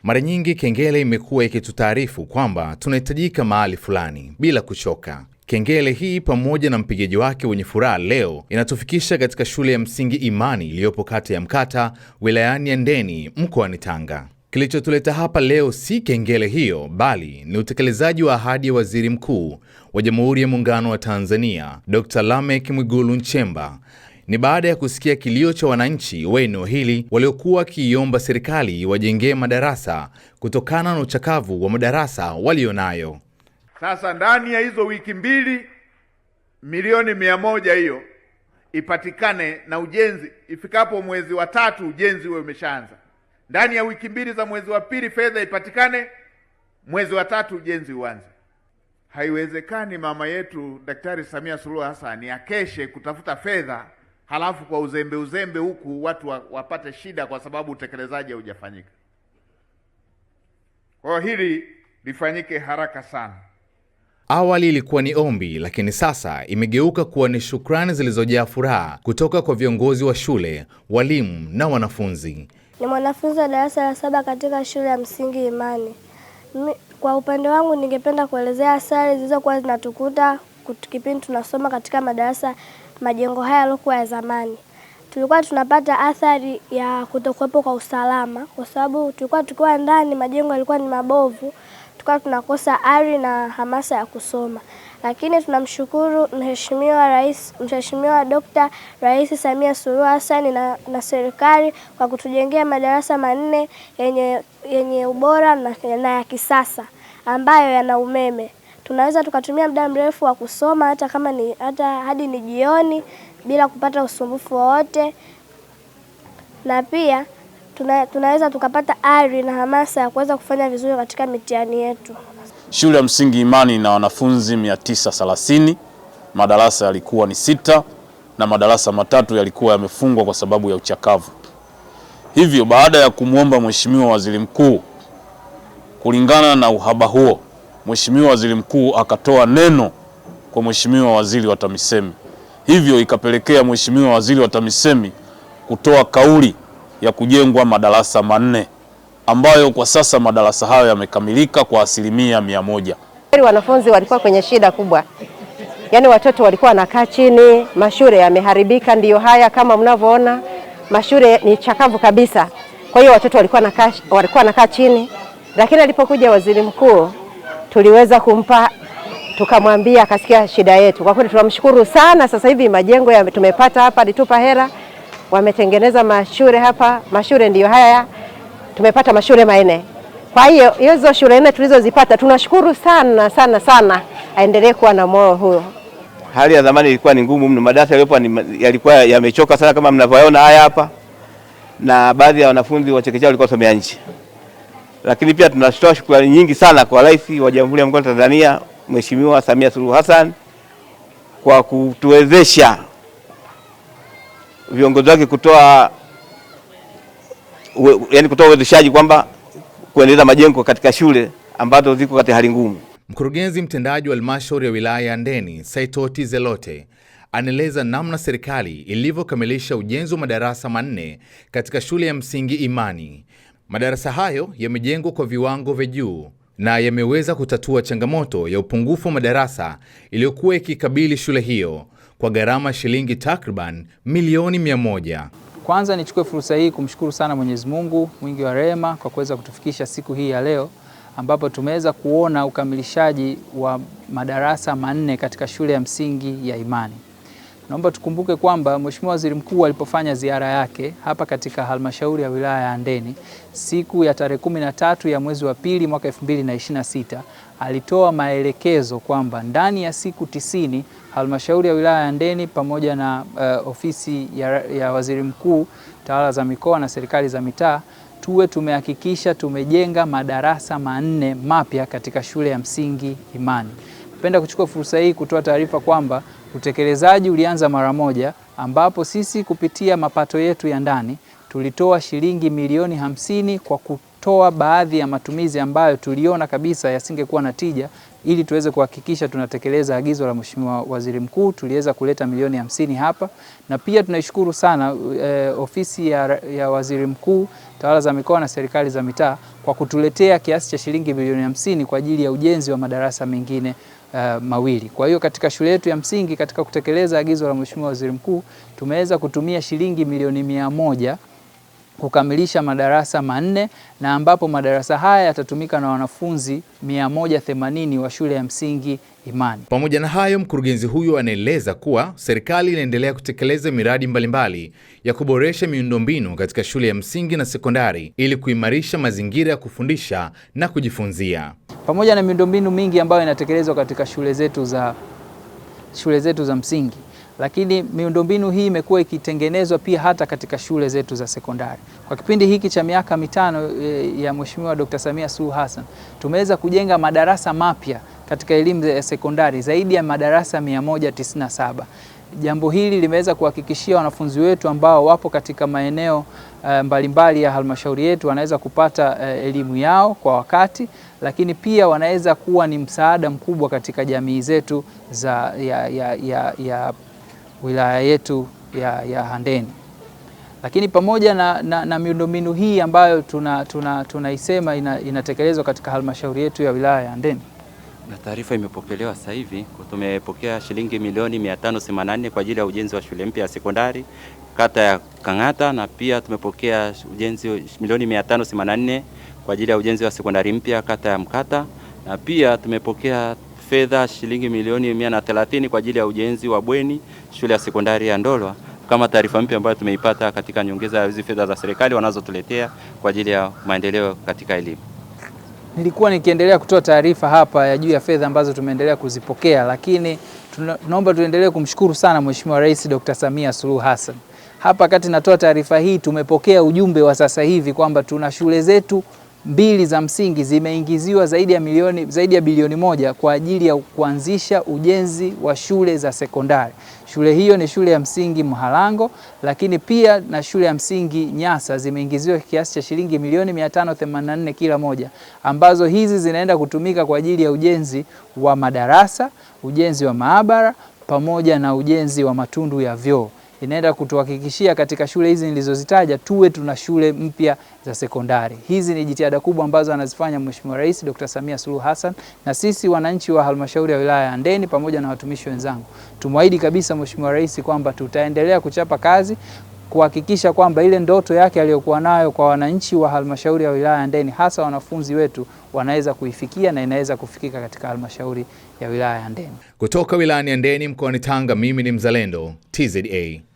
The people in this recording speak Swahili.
Mara nyingi kengele imekuwa ikitutaarifu kwamba tunahitajika mahali fulani bila kuchoka. Kengele hii pamoja na mpigaji wake wenye furaha leo inatufikisha katika shule ya msingi Imani iliyopo kata ya Mkata, wilayani Handeni, mkoani Tanga. Kilichotuleta hapa leo si kengele hiyo, bali ni utekelezaji wa ahadi ya Waziri Mkuu wa Jamhuri ya Muungano wa Tanzania, Dr. Lameck Mwigulu Nchemba. Ni baada ya kusikia kilio cha wananchi wa eneo hili waliokuwa wakiiomba serikali wajengee madarasa kutokana na uchakavu wa madarasa walionayo. Sasa ndani ya hizo wiki mbili, milioni 100 hiyo ipatikane na ujenzi ifikapo mwezi wa 3, ujenzi uwe umeshaanza. Ndani ya wiki mbili za mwezi wa pili fedha ipatikane, mwezi wa 3 ujenzi uanze. Haiwezekani mama yetu Daktari Samia Suluhu Hassan akeshe kutafuta fedha, halafu kwa uzembe huku watu wapate shida kwa sababu utekelezaji haujafanyika. Kwa hili lifanyike haraka sana. Awali ilikuwa ni ombi, lakini sasa imegeuka kuwa ni shukrani zilizojaa furaha kutoka kwa viongozi wa shule, walimu na wanafunzi. Ni mwanafunzi wa darasa la 7 katika shule ya msingi Imani. Kwa upande wangu ningependa kuelezea athari zilizokuwa zinatukuta kipindi tunasoma katika majengo haya yaliokuwa ya zamani. Tulikuwa tunapata athari ya kutokuwepo kwa usalama, kwa sababu tukiwa ndani majengo yalikuwa ni mabovu, tulikuwa tunakosa ari na hamasa ya kusoma. Lakini tunamshukuru Mheshimiwa Dr. Rais Samia Suluhu Hassan na serikali kwa kutujengea madarasa 4 yenye ubora na ya kisasa ambayo yana umeme. Tunaweza tukatumia muda mrefu wa kusoma hata hadi ni jioni bila kupata usumbufu wowote, na pia tunaweza tukapata ari na hamasa ya kuweza kufanya vizuri katika mitihani yetu. Shule ya msingi Imani na wanafunzi 930, madarasa yalikuwa ni 6 na madarasa 3 yalikuwa yamefungwa kwa sababu ya uchakavu. Hivyo baada ya kumwomba Mheshimiwa Waziri Mkuu, kulingana na uhaba huo, Mheshimiwa Waziri Mkuu akatoa neno kwa Mheshimiwa Waziri wa TAMISEMI. Hivyo ikapelekea Mheshimiwa Waziri wa TAMISEMI kutoa kauli ya kujengwa madarasa 4 ambayo kwa sasa madarasa hayo yamekamilika kwa 100%. Wanafunzi walikuwa kwenye shida kubwa. Yaani watoto walikuwa wanakaa chini, mashule yameharibika, ndiyo haya kama mnavyoona, mashule ni chakavu kabisa. Kwa hiyo watoto walikuwa wanakaa chini, lakini alipokuja Waziri Mkuu tuliweza kumpa, tukamwambia, akasikia shida yetu. Kwa kweli tunamshukuru sana. Sasa hivi majengo tumepata hapa, alitupa hela, wametengeneza mashule hapa. Mashule ndiyo haya, tumepata mashule 4. Kwa hiyo hizo shule 4 tulizozipata tunashukuru sana sana sana, aendelee kuwa na moyo huo. Hali ya zamani ilikuwa ni ngumu mno, madarasa yalikuwa yamechoka sana kama mnavyoona haya hapa, na baadhi ya wanafunzi wa chekechea walikuwa somea nje. Lakini pia tunatoa shukrani nyingi sana kwa Rais wa Jamhuri ya Muungano wa Tanzania, Mheshimiwa Samia Suluhu Hassan, kwa kutuwezesha viongozi wake kutoa uwezeshaji kwamba kuendeleza majengo katika shule ambazo ziko katika hali ngumu. Mkurugenzi mtendaji wa halmashauri ya wilaya ya Handeni, Saitoti Zelote, anaeleza namna serikali ilivyokamilisha ujenzi wa madarasa 4 katika shule ya msingi Imani. Madarasa hayo yamejengwa kwa viwango vya juu na yameweza kutatua changamoto ya upungufu wa madarasa iliyokuwa ikikabili shule hiyo kwa gharama shilingi takriban milioni 100. Kwanza nichukue fursa hii kumshukuru sana Mwenyezi Mungu mwingi wa rehema kwa kuweza kutufikisha siku hii ya leo, ambapo tumeweza kuona ukamilishaji wa madarasa 4 katika shule ya msingi ya Imani. Naomba tukumbuke kwamba Mheshimiwa Waziri Mkuu alipofanya ziara yake hapa katika halmashauri ya wilaya ya Handeni siku ya tarehe 13 ya mwezi wa pili mwaka 2026, alitoa maelekezo kwamba ndani ya siku 90 halmashauri ya wilaya ya Handeni pamoja na ofisi ya Waziri Mkuu, tawala za mikoa na serikali za mitaa tumehakikisha tumejenga madarasa 4 mapya katika shule ya msingi Imani. Napenda kuchukua fursa hii kutoa taarifa kwamba utekelezaji ulianza mara moja, ambapo sisi kupitia mapato yetu ya ndani tulitoa shilingi milioni 50 kwa kutoa baadhi ya matumizi ambayo tuliona kabisa yasingekuwa na tija, ili tuweze kuhakikisha tunatekeleza agizo la Mheshimiwa Waziri Mkuu. Tuliweza kuleta milioni 50 hapa, na pia tunaishukuru sana ofisi ya Waziri Mkuu, tawala za mikoa na serikali za mitaa kwa kutuletea kiasi cha shilingi milioni 50 kwa ajili ya ujenzi wa madarasa mengine mawili. Kwa hiyo katika shule yetu ya msingi, katika kutekeleza agizo la Mheshimiwa Waziri Mkuu, tumeweza kutumia shilingi milioni 100 kukamilisha madarasa 4, na ambapo madarasa haya yatatumika na wanafunzi 180 wa shule ya msingi Imani. Pamoja na hayo, mkurugenzi huyu anaeleza kuwa serikali inaendelea kutekeleza miradi mbalimbali ya kuboresha miundombinu katika shule ya msingi na sekondari ili kuimarisha mazingira ya kufundisha na kujifunzia. Pamoja na miundombinu mingi ambayo inatekelezwa katika shule zetu za msingi, lakini miundombinu hii imekuwa ikitengenezwa pia hata katika shule zetu za sekondari. Kwa kipindi hiki cha miaka 5 ya Mheshimiwa Dr. Samia Suluhu Hassan, tumeweza kujenga madarasa mapya katika elimu ya sekondari zaidi ya madarasa 197. Jambo hili limeweza kuhakikishia wanafunzi wetu ambao wapo katika maeneo mbalimbali ya halmashauri yetu wanaweza kupata elimu yao kwa wakati, lakini pia wanaweza kuwa ni msaada mkubwa katika jamii zetu ya wilaya yetu ya Handeni. Lakini pamoja na miundombinu hii ambayo tunaisema inatekelezwa katika halmashauri yetu ya wilaya ya Handeni, na taarifa imepokelewa sasa hivi, tumepokea shilingi milioni 584 kwa ajili ya ujenzi wa shule mpya ya sekondari kata ya Kang'ata, na pia tumepokea ujenzi milioni 584 kwa ajili ya ujenzi wa sekondari mpya kata ya Mkata, na pia tumepokea fedha shilingi milioni 130 kwa ajili ya ujenzi wa bweni shule ya sekondari ya Ndolwa, kama taarifa mpya ambayo tumeipata katika nyongeza ya hizo fedha za serikali wanazotuletea kwa ajili ya maendeleo katika elimu. Nilikuwa nikiendelea kutoa taarifa hapa ya juu ya fedha ambazo tumeendelea kuzipokea, lakini tunaomba tuendelee kumshukuru sana Mheshimiwa Rais Dr. Samia Suluhu Hassan. Hapa kati natoa taarifa hii, tumepokea ujumbe wa sasa hivi kwamba tuna shule zetu 2 za msingi zimeingiziwa zaidi ya bilioni 1 kwa ajili ya kuanzisha ujenzi wa shule za sekondari. Shule hiyo ni shule ya msingi Mhalango, lakini pia na shule ya msingi Nyasa zimeingiziwa kiasi cha shilingi milioni 584 kila moja, ambazo hizi zinaenda kutumika kwa ajili ya ujenzi wa madarasa, ujenzi wa maabara pamoja na ujenzi wa matundu ya vyoo. Inaenda kutuhakikishia katika shule hizi nilizozitaja tuwe tuna shule mpya za sekondari. Hizi ni jitihada kubwa ambazo anazifanya Mheshimiwa Rais Dr. Samia Suluhu Hassan, na sisi wananchi wa halmashauri ya wilaya ya Handeni pamoja na watumishi wenzangu tumwahidi kabisa Mheshimiwa Rais kwamba tutaendelea kuchapa kazi kuhakikisha kwamba ile ndoto yake aliyokuwa nayo kwa wananchi wa halmashauri ya wilaya ya Handeni, hasa wanafunzi wetu, wanaweza kuifikia na inaweza kufikika katika halmashauri ya wilaya ya Handeni. Kutoka wilayani Handeni mkoani Tanga, mimi ni Mzalendo TZA.